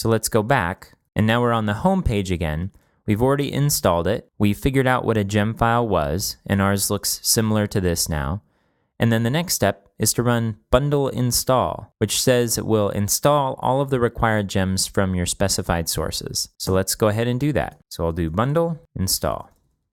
So let's go back, and now we're on the home page again. We've already installed it. We figured out what a gem file was, and ours looks similar to this now. And then the next step is to run bundle install, which says it will install all of the required gems from your specified sources. So let's go ahead and do that. So I'll do bundle install.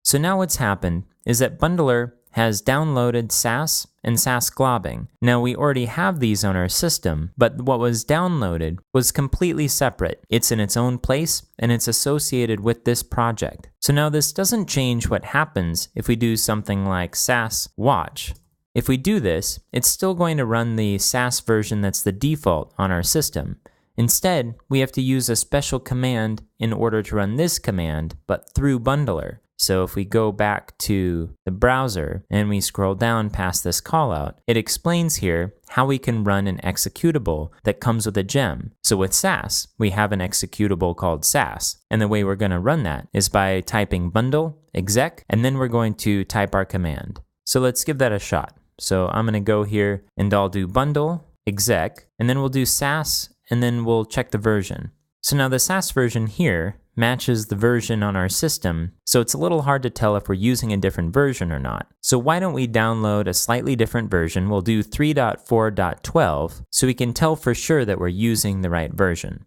So now what's happened is that Bundler has downloaded SAS and SAS globbing. Now we already have these on our system, but what was downloaded was completely separate. It's in its own place and it's associated with this project. So now this doesn't change what happens if we do something like SAS watch. If we do this, it's still going to run the SAS version that's the default on our system. Instead, we have to use a special command in order to run this command, but through Bundler. So if we go back to the browser and we scroll down past this callout, it explains here how we can run an executable that comes with a gem. So with SAS, we have an executable called SAS. And the way we're going to run that is by typing bundle exec, and then we're going to type our command. So let's give that a shot. So I'm going to go here and I'll do bundle exec, and then we'll do SAS, and then we'll check the version. So now the SAS version here matches the version on our system, so it's a little hard to tell if we're using a different version or not. So why don't we download a slightly different version? We'll do 3.4.12 so we can tell for sure that we're using the right version.